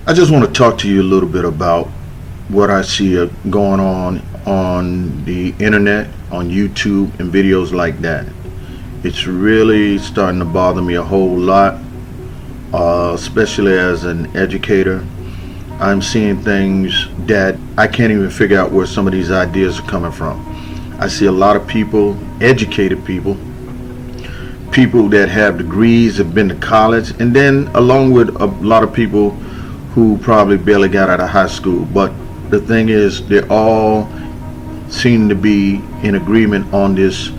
I just want to talk to you a little bit about what I see going on the internet, on YouTube, and videos like that. It's really starting to bother me a whole lot, especially as an educator. I'm seeing things that I can't even figure out where some of these ideas are coming from. I see a lot of people, educated people that have degrees, have been to college, and then along with a lot of people who probably barely got out of high school. But the thing is, they all seem to be in agreement on this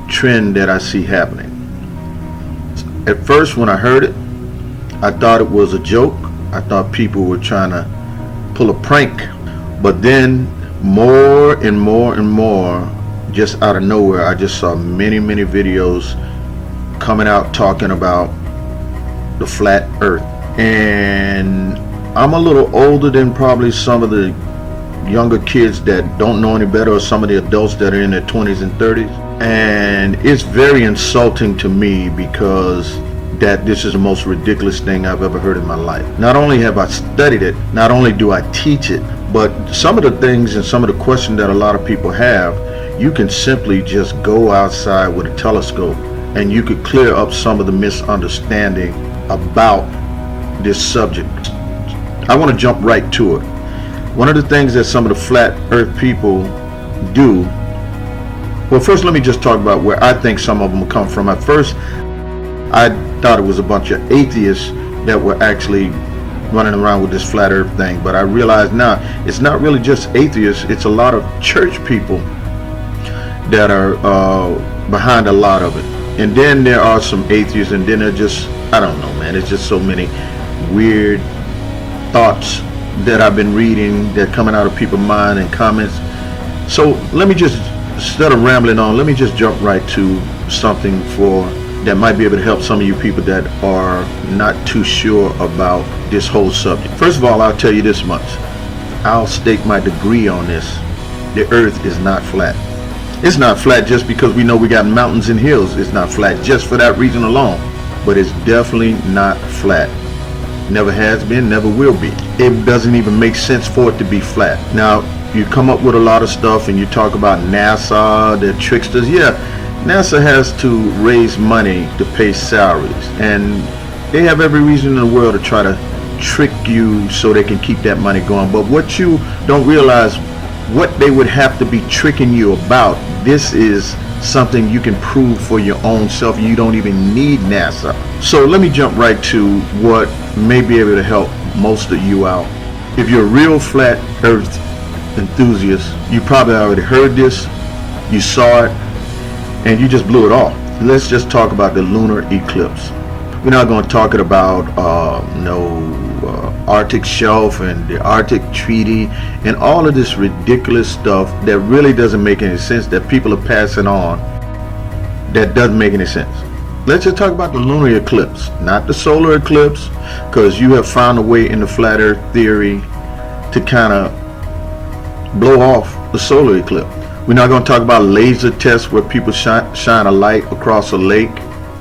trend that I see happening. At first, when I heard it, I thought it was a joke. I thought people were trying to pull a prank. But then more and more and more, just out of nowhere, I just saw many videos coming out talking about the flat earth. And I'm a little older than probably some of the younger kids that don't know any better, or some of the adults that are in their 20s and 30s. And it's very insulting to me, because that this is the most ridiculous thing I've ever heard in my life. Not only have I studied it, not only do I teach it, but some of the things and some of the questions that a lot of people have, you can simply just go outside with a telescope and you could clear up some of the misunderstanding about this subject. I want to jump right to it. One of the things that some of the flat earth people do, well, first let me just talk about where I think some of them come from. At first, I thought it was a bunch of atheists that were actually running around with this flat earth thing, but I realize now it's not really just atheists, it's a lot of church people that are behind a lot of it. And then there are some atheists, and then they're just, I don't know, man, it's just so many weird thoughts that I've been reading that coming out of people's mind and comments. So let me just, instead of rambling on, let me just jump right to something that might be able to help some of you people that are not too sure about this whole subject. First of all, I'll tell you this much. I'll stake my degree on this. The earth is not flat. It's not flat just because we know we got mountains and hills. It's not flat just for that reason alone. But it's definitely not flat. Never has been, never will be. It doesn't even make sense for it to be flat. Now, you come up with a lot of stuff and you talk about NASA, they're tricksters. Yeah, NASA has to raise money to pay salaries, and they have every reason in the world to try to trick you so they can keep that money going. But what you don't realize, what they would have to be tricking you about, this is something you can prove for your own self. You don't even need NASA. So let me jump right to what may be able to help most of you out. If you're a real flat earth enthusiast, you probably already heard this, you saw it, and you just blew it off. Let's just talk about the lunar eclipse. We're not going to talk about Arctic shelf and the Arctic Treaty and all of this ridiculous stuff that really doesn't make any sense, that people are passing on, that doesn't make any sense. Let's just talk about the lunar eclipse, not the solar eclipse, because you have found a way in the flat earth theory to kind of blow off the solar eclipse. We're not going to talk about laser tests where people shine a light across a lake.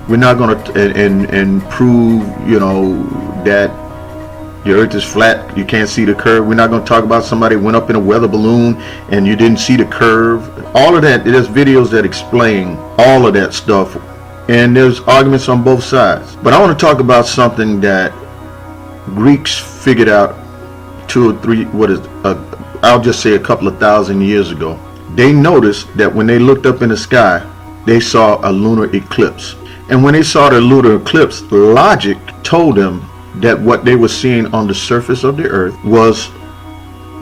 We're not going to and prove, that the earth is flat, you can't see the curve. We're not going to talk about somebody went up in a weather balloon and you didn't see the curve. All of that, there's videos that explain all of that stuff, and there's arguments on both sides. But I want to talk about something that Greeks figured out 2 or 3, I'll just say a couple of thousand years ago. They noticed that when they looked up in the sky, they saw a lunar eclipse. And when they saw the lunar eclipse, logic told them that what they were seeing on the surface of the earth was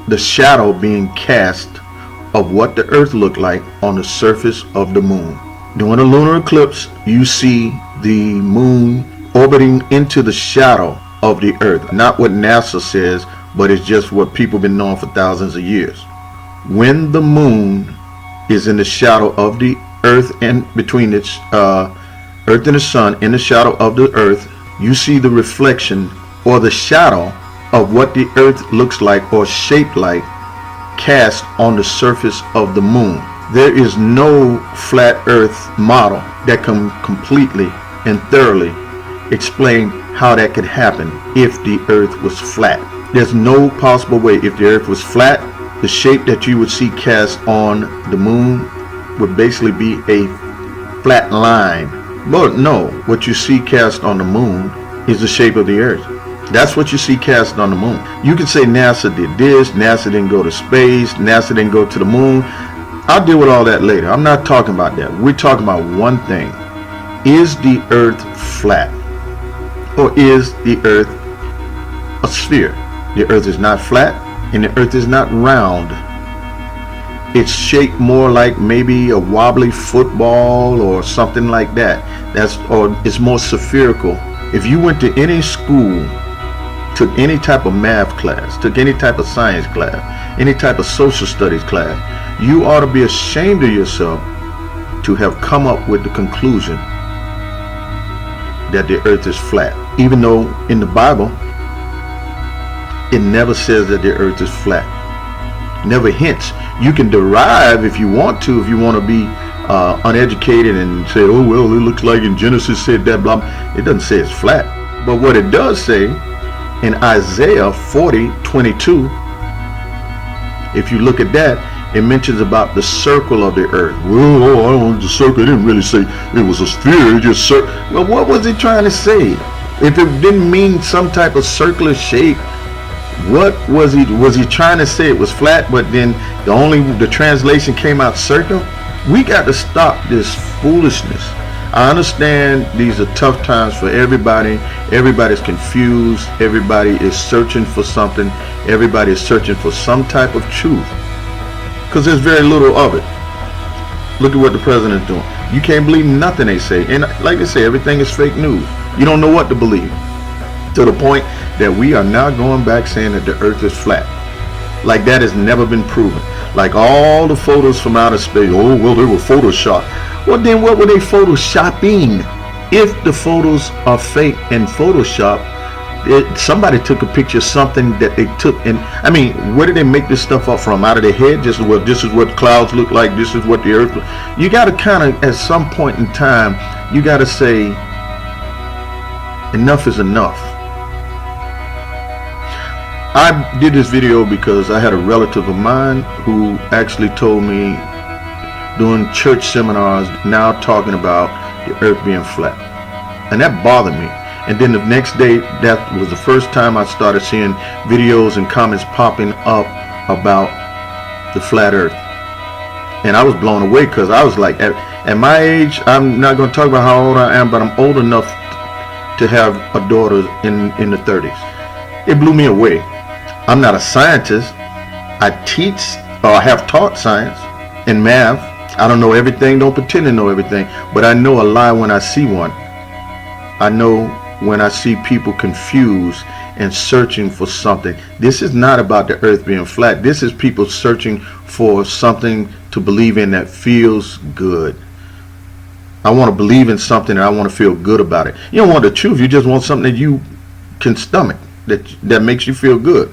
the shadow being cast of what the earth looked like on the surface of the moon. During a lunar eclipse, you see the moon orbiting into the shadow of the earth. Not what NASA says, but it's just what people have been knowing for thousands of years. When the moon is in the shadow of the earth and between its earth and the sun, in the shadow of the earth, you see the reflection or the shadow of what the earth looks like or shaped like cast on the surface of the moon. There is no flat earth model that can completely and thoroughly explain how that could happen if the earth was flat. There's no possible way. If the earth was flat, the shape that you would see cast on the moon would basically be a flat line. But no, what you see cast on the moon is the shape of the earth. That's what you see cast on the moon. You can say NASA did this, NASA didn't go to space, NASA didn't go to the moon. I'll deal with all that later. I'm not talking about that. We're talking about one thing. Is the earth flat? Or is the earth a sphere? The earth is not flat and the earth is not round. It's shaped more like maybe a wobbly football or something like that. Or it's more spherical. If you went to any school, took any type of math class, took any type of science class, any type of social studies class, you ought to be ashamed of yourself to have come up with the conclusion that the earth is flat. Even though in the Bible, it never says that the earth is flat. Never hints. You can derive if you want to be uneducated and say, oh, well, it looks like in Genesis said that, blah, blah. It doesn't say it's flat. But what it does say in Isaiah 40:22, if you look at that, it mentions about the circle of the earth. Well, I don't know, the circle, it didn't really say it was a sphere, it just circle. Well, what was it trying to say? If it didn't mean some type of circular shape, what was he trying to say? It was flat, but then the translation came out circle? We got to stop this foolishness. I understand these are tough times for everybody. Everybody's confused. Everybody is searching for something. Everybody is searching for some type of truth, because there's very little of it. Look at what the president's doing. You can't believe nothing they say. And like they say, everything is fake news. You don't know what to believe. To the point that we are now going back saying that the earth is flat. Like that has never been proven. Like all the photos from outer space, oh, well, they were photoshopped. Well, then what were they photoshopping? If the photos are fake and photoshopped, somebody took a picture of something that they took. And I mean, where did they make this stuff up from? Out of their head? Just, well, this is what clouds look like. This is what the earth look. You got to kind of, at some point in time, you got to say, enough is enough. I did this video because I had a relative of mine who actually told me doing church seminars now talking about the earth being flat. And that bothered me. And then the next day, that was the first time I started seeing videos and comments popping up about the flat earth. And I was blown away, because I was like, at my age, I'm not going to talk about how old I am, but I'm old enough to have a daughter in the 30s. It blew me away. I'm not a scientist. I teach, or I have taught science and math. I don't know everything, don't pretend to know everything, but I know a lie when I see one. I know when I see people confused and searching for something. This is not about the earth being flat. This is people searching for something to believe in that feels good. I want to believe in something and I want to feel good about it. You don't want the truth. You just want something that you can stomach, that makes you feel good.